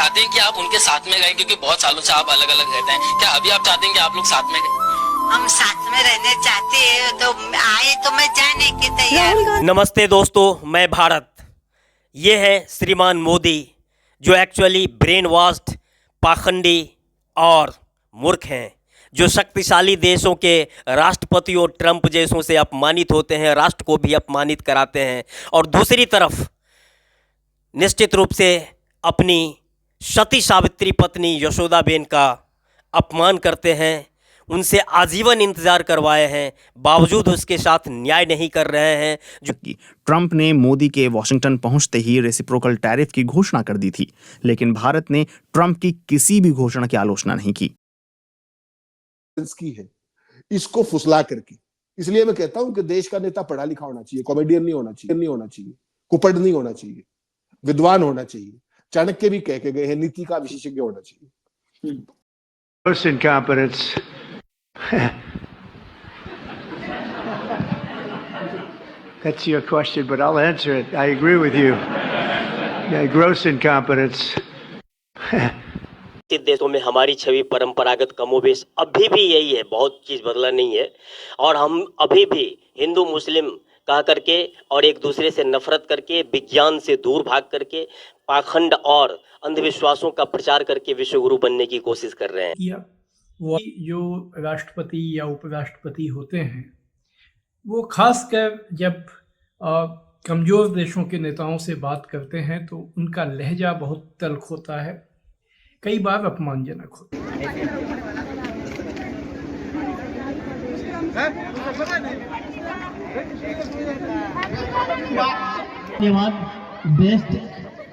चाहते हैं कि आप उनके साथ में रहें, क्योंकि बहुत सालों से आप अलग अलग रहते हैं, क्या अभी आप चाहते हैं कि आप लोग साथ में रहें? हम साथ में रहने चाहते हैं, तो आए तो मैं जाने की तैयार। नमस्ते दोस्तों, मैं भारत। ये है श्रीमान मोदी, जो एक्चुअली ब्रेन वॉश्ड, पाखंडी और मूर्ख हैं, जो शक्तिशाली देशों के राष्ट्रपतियों ट्रंप जैसों से अपमानित होते हैं, राष्ट्र को भी अपमानित कराते हैं, और दूसरी तरफ निश्चित रूप से अपनी सती सावित्री पत्नी यशोदाबेन का अपमान करते हैं, उनसे आजीवन इंतजार करवाए हैं, बावजूद उसके साथ न्याय नहीं कर रहे हैं। जो ट्रंप ने मोदी के वॉशिंगटन पहुंचते ही रेसिप्रोकल टैरिफ की घोषणा कर दी थी, लेकिन भारत ने ट्रंप की किसी भी घोषणा की आलोचना नहीं की है इसको फुसला करके। इसलिए मैं कहता हूं कि देश का नेता पढ़ा लिखा होना चाहिए, कॉमेडियन नहीं होना चाहिए, कुपड़ नहीं होना चाहिए, विद्वान होना चाहिए। चाणक्य भी कह के गए हैं, नीति का विशेषज्ञ होना चाहिए। That's your question, but I'll answer it. I agree with you. Yeah, gross incompetence. देशों में हमारी छवि परंपरागत कमोबेश अभी भी यही है, बहुत चीज़ बदला नहीं है, और हम अभी भी हिंदू मुस्लिम कह करके और एक दूसरे से नफरत करके, विज्ञान से दूर भाग करके, पाखंड और अंधविश्वासों का प्रचार करके विश्वगुरु बनने की कोशिश कर रहे हैं। वो जो राष्ट्रपति या उपराष्ट्रपति होते हैं, वो खासकर जब कमज़ोर देशों के नेताओं से बात करते हैं तो उनका लहजा बहुत तल्ख होता है, कई बार अपमानजनक होता है। धन्यवाद। बेस्ट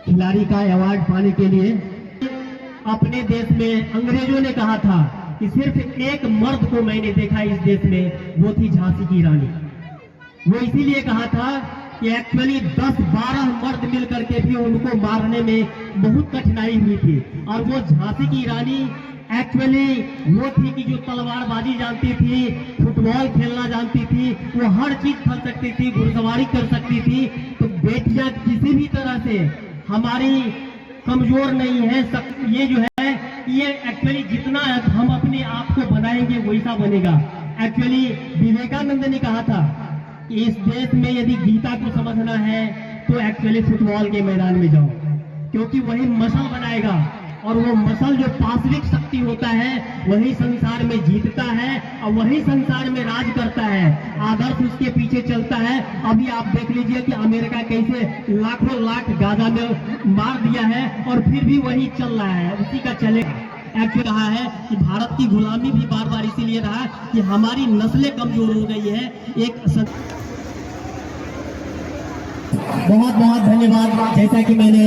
खिलाड़ी का अवार्ड पाने के लिए अपने देश में अंग्रेजों ने कहा था कि सिर्फ एक मर्द को मैंने देखा इस देश में, वो थी झांसी की रानी। वो इसीलिए कहा था कि एक्चुअली 10-12 मर्द मिल करके भी उनको मारने में बहुत कठिनाई हुई थी, और वो झांसी की रानी एक्चुअली वो थी कि जो तलवारबाजी जानती थी, फुटबॉल खेलना जानती थी, वो हर चीज कर सकती थी, घुड़सवारी कर सकती थी। तो बेटियां किसी भी तरह से हमारी कमजोर नहीं है। ये जो है, ये एक्चुअली जितना हम अपने आप को बनाएंगे वैसा बनेगा। एक्चुअली विवेकानंद ने कहा था कि इस देश में यदि गीता को समझना है तो एक्चुअली फुटबॉल के मैदान में जाओ, क्योंकि वही मसल बनाएगा, और वो मसल जो पाशविक शक्ति होता है वही संसार में जीतता है और वही संसार में राज करता है। आदर्श उसके पीछे चलता है। अभी आप देख लीजिए कि अमेरिका कैसे लाखों लाख गाजा में मार दिया है, और फिर भी वही चल रहा है, उसी का चलेगा। एक्चुअली रहा है कि भारत की गुलामी भी बार बार इसीलिए रहा कि हमारी नस्लें कमजोर हो गई है। बहुत बहुत धन्यवाद। जैसा कि मैंने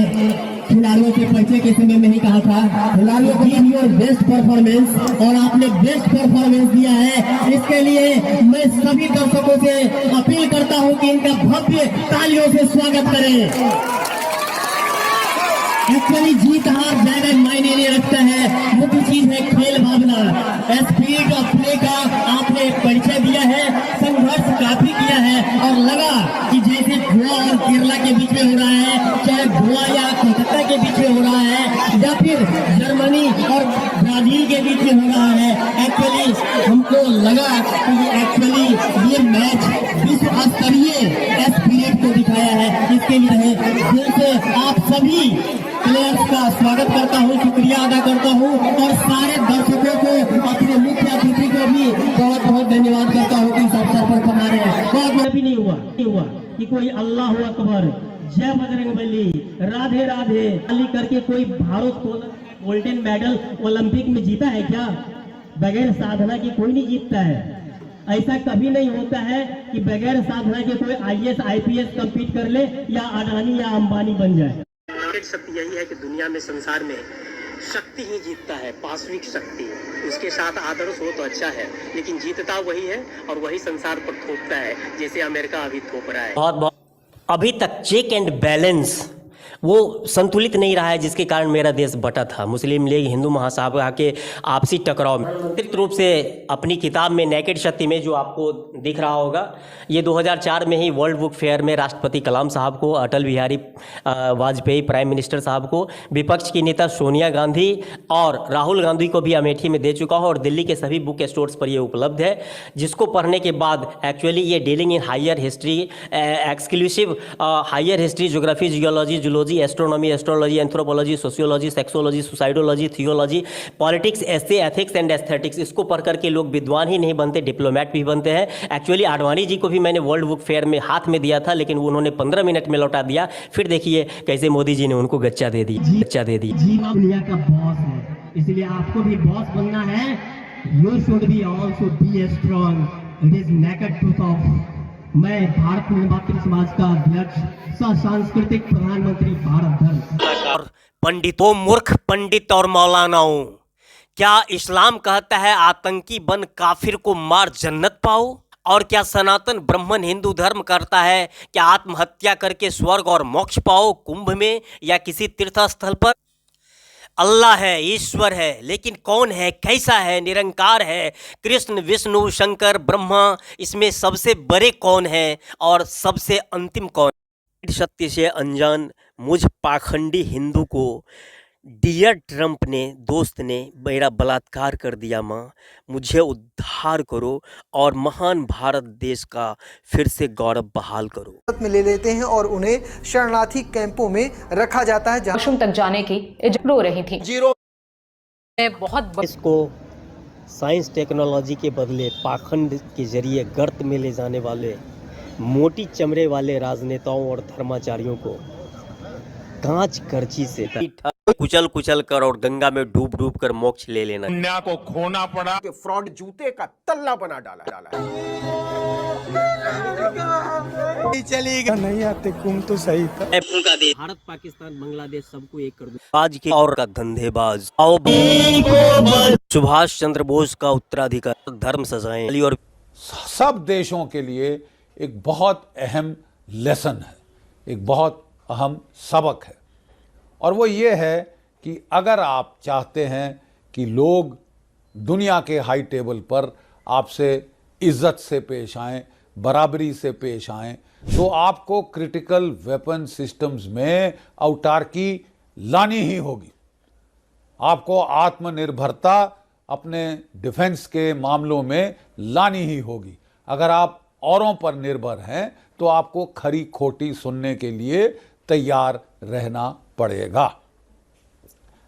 खिलाड़ियों से परिचय के समय में ही कहा था, खिलाड़ियों को गिव योर बेस्ट परफॉर्मेंस, और आपने बेस्ट परफॉर्मेंस दिया है। इसके लिए मैं सभी दर्शकों से अपील करता हूं कि इनका भव्य तालियों से स्वागत करें। एक्चुअली जीत हार ज्यादा मायने नहीं रखता है, मुख्य चीज है खेल भावना, स्पिरिट ऑफ प्ले का आपने परिचय दिया है। संघर्ष काफी किया है, और लगा कि जैसे गोवा और केरला के बीच में हो रहा है, चाहे गोवा या कोलकाता के बीच में हो रहा है, या फिर जर्मनी और ब्राजील के बीच में हो रहा है। एक्चुअली हमको लगा कि एक्चुअली ये मैच विश्व स्तरीय स्पिरिट को दिखाया है। इसके लिए दिल से आप सभी प्लेयर्स का स्वागत करता हूँ, शुक्रिया अदा करता हूँ, और सारे दर्शकों को, अपने मुख्य अतिथि को भी बहुत बहुत धन्यवाद करता हूँ कि इस अवसर पर हमारे बहुत भी नहीं हुआ कि कोई अल्लाह अकबर, जय बजरंगबली, राधे राधे करके कोई भारत गोल्डन मेडल ओलंपिक में जीता है क्या? बगैर साधना के कोई नहीं जीतता है। ऐसा कभी नहीं होता है कि बगैर साधना के कोई IAS IPS कम्पीट कर ले या अडानी या अंबानी बन जाए। शक्ति यही है कि दुनिया में, संसार में शक्ति ही जीतता है, पाशविक शक्ति। उसके साथ आदर्श हो तो अच्छा है, लेकिन जीतता वही है और वही संसार पर थोपता है, जैसे अमेरिका अभी थोप रहा है। बहुत अभी तक चेक एंड बैलेंस वो संतुलित नहीं रहा है, जिसके कारण मेरा देश बटा था। मुस्लिम लीग हिंदू महासभा के आपसी टकराव में विस्तृत रूप से अपनी किताब में नेकेड शक्ति में, जो आपको दिख रहा होगा, ये 2004 में ही वर्ल्ड बुक फेयर में राष्ट्रपति कलाम साहब को, अटल बिहारी वाजपेयी प्राइम मिनिस्टर साहब को, विपक्ष की नेता सोनिया गांधी और राहुल गांधी को भी अमेठी में दे चुका हूँ, और दिल्ली के सभी बुक स्टोर्स पर ये उपलब्ध है, जिसको पढ़ने के बाद एक्चुअली ये dealing in higher history, exclusive higher history, geography, geology, zoology, astronomy, astrology, anthropology, sociology, sexology, suicidology, theology, politics, essay, ethics and aesthetics, इसको पढ़ करके लोग विद्वान ही नहीं बनते, डिप्लोमेट भी बनते हैं। एक्चुअली आडवाणी जी को भी मैंने वर्ल्ड बुक फेयर में हाथ में दिया था, लेकिन उन्होंने 15 मिनट में लौटा दिया। फिर देखिए कैसे मोदी जी ने उनको गच्चा दे दी। जी दुनिया का बॉस है, इसलिए आपको भी बॉस बनना है। You should be also be strong. It is naked truth of मैं भारत निर्वाचन समाज का अध्यक्ष सह सांस्कृतिक प्रधानमंत्री भारत धर्म। और पंडितों, मूर्ख पंडित और मौलानाओं, क्या इस्लाम कहता है आतंकी बन काफिर को मार जन्नत पाओ? और क्या सनातन ब्राह्मण हिंदू धर्म करता है कि आत्महत्या करके स्वर्ग और मोक्ष पाओ, कुंभ में या किसी तीर्थ स्थल पर? अल्लाह है, ईश्वर है, लेकिन कौन है, कैसा है, निरंकार है, कृष्ण, विष्णु, शंकर, ब्रह्मा, इसमें सबसे बड़े कौन है और सबसे अंतिम कौन? शक्ति से अनजान मुझ पाखंडी हिंदू को डियर ट्रंप ने, दोस्त ने, मेरा बलात्कार कर दिया। माँ, मुझे उद्धार करो और महान भारत देश का फिर से गौरव बहाल करो। में ले लेते हैं और उन्हें शरणार्थी कैंपों में रखा जाता है, जहां तक जाने की इजाजत रो रही थी। जीरो बहुत इसको साइंस टेक्नोलॉजी के बदले पाखंड के जरिए गर्त में ले जाने वाले मोटी चमड़े वाले राजनेताओं और धर्माचार्यों को कांच करची से कुचल कुचल कर और गंगा में डूब डूब कर मोक्ष ले लेना। दुनिया को खोना पड़ा, फ्रॉड जूते का तल्ला बना डाला। चलेगा नहीं आते, कुम तो सही था। भारत, पाकिस्तान, बांग्लादेश सबको एक कर दो आज के और का धंधेबाज। आओ सुभाष चंद्र बोस का उत्तराधिकार धर्म सजाएं और सब देशों के लिए एक बहुत अहम लेसन है, एक बहुत अहम सबक है, और वो ये है कि अगर आप चाहते हैं कि लोग दुनिया के हाई टेबल पर आपसे इज्जत से पेश आएं, बराबरी से पेश आएं, तो आपको क्रिटिकल वेपन सिस्टम्स में औटार्की लानी ही होगी। आपको आत्मनिर्भरता अपने डिफेंस के मामलों में लानी ही होगी। अगर आप औरों पर निर्भर हैं तो आपको खरी खोटी सुनने के लिए तैयार रहना पड़ेगा।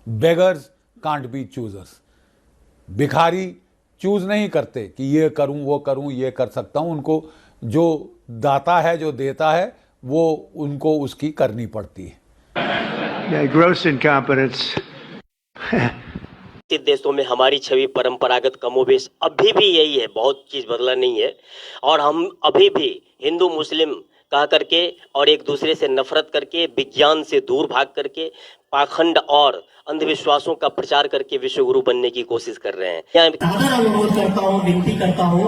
Beggars can't be choosers. भिखारी चूज नहीं करते कि ये करूं, वो करूं, ये कर सकता हूं। उनको जो दाता है, जो देता है, वो उनको उसकी करनी पड़ती है। Gross incompetence. देशों में हमारी छवि परंपरागत कमोबेश अभी भी यही है, बहुत चीज़ बदला नहीं है, और हम अभी भी हिंदू मुस्लिम कह करके और एक दूसरे से नफरत करके, विज्ञान से दूर भाग करके, पाखंड और अंधविश्वासों का प्रचार करके विश्व गुरु बनने की कोशिश कर रहे हैं। अनुरोध करता हूँ, विनती करता हूँ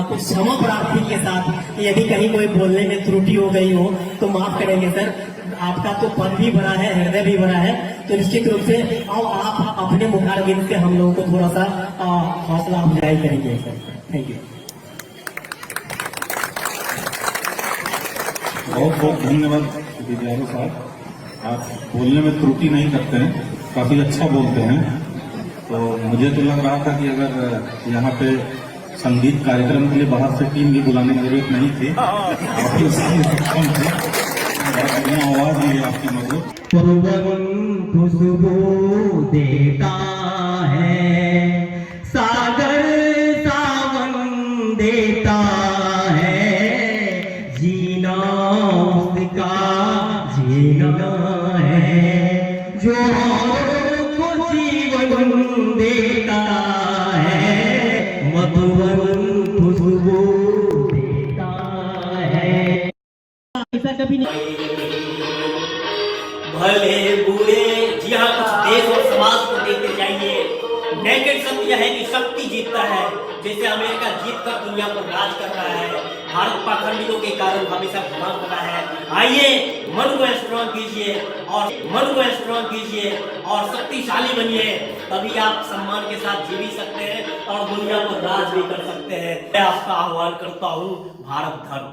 कुछ क्षमा प्रार्थी के साथ, यदि कहीं कोई बोलने में त्रुटि हो गई हो तो माफ करेंगे सर। आपका तो पद भी बड़ा है, हृदय भी बड़ा है, तो निश्चित रूप से आओ आप अपने मुखारबिंद से हम लोगों को थोड़ा सा हौसला अफजाई करेंगे सर। Thank you. बहुत बहुत धन्यवाद विद्यार्थी साहब, आप बोलने में त्रुटि नहीं करते हैं, काफी अच्छा बोलते हैं। तो मुझे तो लग रहा था कि अगर यहाँ पे संगीत कार्यक्रम के लिए बाहर से टीम भी बुलाने की जरूरत नहीं थी, काफी सक्षम थे। आवाज भी है आपकी मधुर। खुशबू देता है सागर, सावन देता है, जीना उसका जीना है, जो को जीवन देता है, मधुवन खुशबू देता है। ऐसा कभी नहीं। भले बुरे, जी हाँ, कुछ देश और समाज को देखते जाइए नेकेड सत्य यह है कि शक्ति जीतता है। जैसे अमेरिका जीत कर दुनिया पर राज कर रहा है, भारत पाखंडियों के कारण हमेशा गुलाम बना है। आइए मन को स्ट्रॉन्ग कीजिए और शक्तिशाली बनिए, तभी आप सम्मान के साथ जी भी सकते हैं और दुनिया पर राज भी कर सकते हैं। मैं आपका आह्वान करता हूँ, भारत धर्म।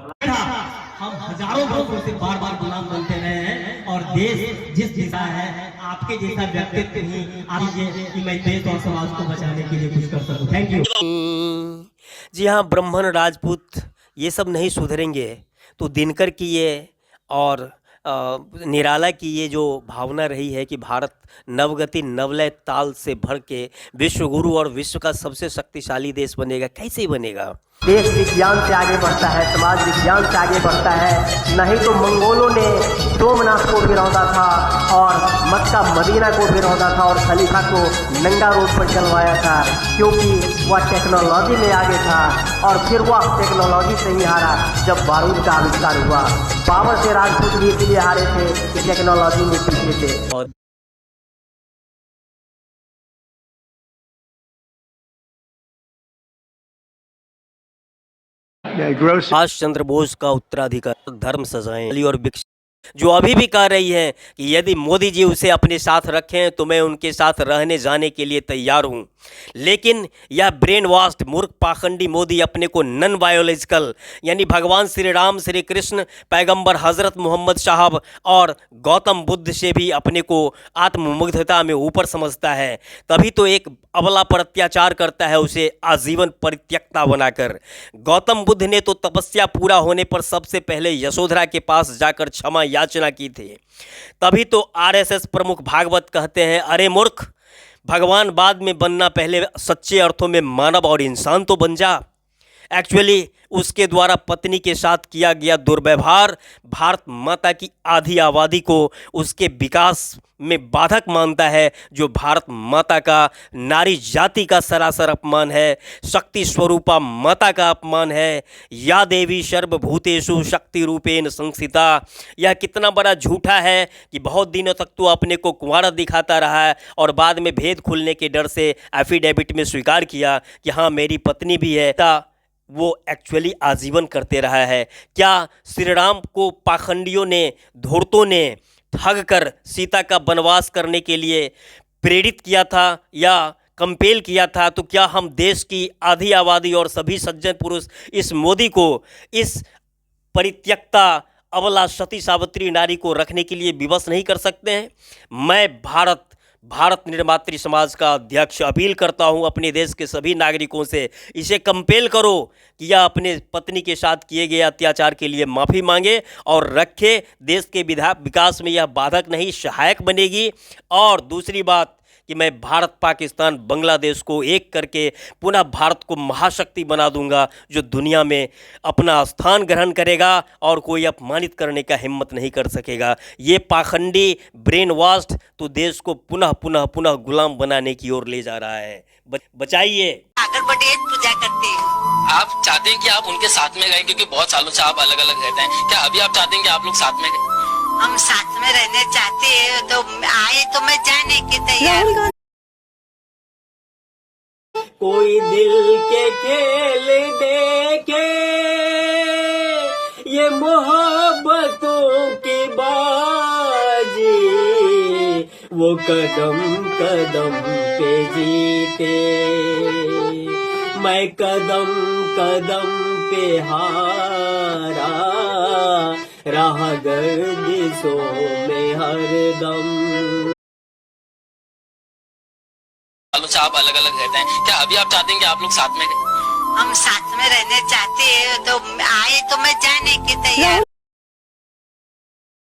हम हजारों वर्षों से बार बार गुलाम बनते रहे हैं और देश जिस दिशा है, आपके जैसा व्यक्तित्व ही आइए कि मैं देश और समाज को बचाने के लिए कुछ कर सकूं। Thank you. जी हाँ, ब्राह्मण राजपूत ये सब नहीं सुधरेंगे तो दिनकर की ये और निराला की ये जो भावना रही है कि भारत नवगति नवलय ताल से भर के विश्व गुरु और विश्व का सबसे शक्तिशाली देश बनेगा, कैसे ही बनेगा? देश विज्ञान से आगे बढ़ता है, समाज विज्ञान से आगे बढ़ता है। नहीं तो मंगोलों ने सोमनाथ को भी रौंदा था और मक्का मदीना को भी रौंदा था और खलीफा को नंगा रोड पर चलवाया था, क्योंकि वह टेक्नोलॉजी में आगे था। और फिर वह टेक्नोलॉजी से ही हारा जब बारूद का आविष्कार हुआ। पावर से राजपूत भी इसलिए हारे थे कि टेक्नोलॉजी में पीछे थे। सुभाष चंद्र बोस का उत्तराधिकार धर्म सजाएं और जो अभी भी कह रही है कि यदि मोदी जी उसे अपने साथ रखें तो मैं उनके साथ रहने जाने के लिए तैयार हूं। लेकिन यह ब्रेन वॉश्ड मूर्ख पाखंडी मोदी अपने को नन बायोलॉजिकल यानी भगवान श्री राम, श्री कृष्ण, पैगंबर हजरत मोहम्मद साहब और गौतम बुद्ध से भी अपने को आत्ममुग्धता में ऊपर समझता है। तभी तो एक अबला पर अत्याचार करता है उसे आजीवन परित्यक्ता बनाकर। गौतम बुद्ध ने तो तपस्या पूरा होने पर सबसे पहले यशोधरा के पास जाकर क्षमा याचना की थी। तभी तो आरएसएस प्रमुख भागवत कहते हैं, अरे मूर्ख, भगवान बाद में बनना, पहले सच्चे अर्थों में मानव और इंसान तो बन जा। एक्चुअली उसके द्वारा पत्नी के साथ किया गया दुर्व्यवहार भारत माता की आधी आबादी को उसके विकास में बाधक मानता है, जो भारत माता का नारी जाति का सरासर अपमान है, शक्ति स्वरूपा माता का अपमान है। या देवी सर्वभूतेषु शक्ति रूपेण संस्थिता। यह कितना बड़ा झूठा है कि बहुत दिनों तक तो अपने को कुंवारा दिखाता रहा है और बाद में भेद खुलने के डर से एफिडेविट में स्वीकार किया कि हाँ मेरी पत्नी भी है, वो एक्चुअली आजीवन करते रहा है। क्या श्री राम को पाखंडियों ने, धूर्तों ने ठग कर सीता का वनवास करने के लिए प्रेरित किया था या कंपेल किया था? तो क्या हम देश की आधी आबादी और सभी सज्जन पुरुष इस मोदी को, इस परित्यक्ता अबला सती सावित्री नारी को रखने के लिए विवश नहीं कर सकते हैं? मैं भारत निर्मात्री समाज का अध्यक्ष अपील करता हूं अपने देश के सभी नागरिकों से, इसे कंपेल करो कि यह अपने पत्नी के साथ किए गए अत्याचार के लिए माफ़ी मांगे और रखे। देश के विकास में यह बाधक नहीं, सहायक बनेगी। और दूसरी बात कि मैं भारत, पाकिस्तान, बांग्लादेश को एक करके पुनः भारत को महाशक्ति बना दूंगा, जो दुनिया में अपना स्थान ग्रहण करेगा और कोई अपमानित करने का हिम्मत नहीं कर सकेगा। ये पाखंडी ब्रेन वॉश्ड तो देश को पुनः पुनः पुनः गुलाम बनाने की ओर ले जा रहा है। बचाइए। अगरबत्ती पूजा करते हैं। आप चाहते हैं कि आप उनके साथ में रहें, क्योंकि बहुत सालों से आप अलग अलग रहते हैं। क्या अभी आप चाहते हैं कि आप लोग साथ में रहें? हम साथ में रहने चाहते हैं, तो आए तो मैं जाने के तैयार। कोई दिल के खेल देखे ये मोहब्बतों की बाजी, वो कदम कदम पे जीते, मैं कदम कदम पे हारा, रहा गर्दिशों में हरदम। से आप अलग अलग रहते हैं। क्या अभी आप चाहते हैं कि आप लोग साथ में रहें? हम साथ में रहने चाहते हैं, तो आए तो मैं जाने के तैयार।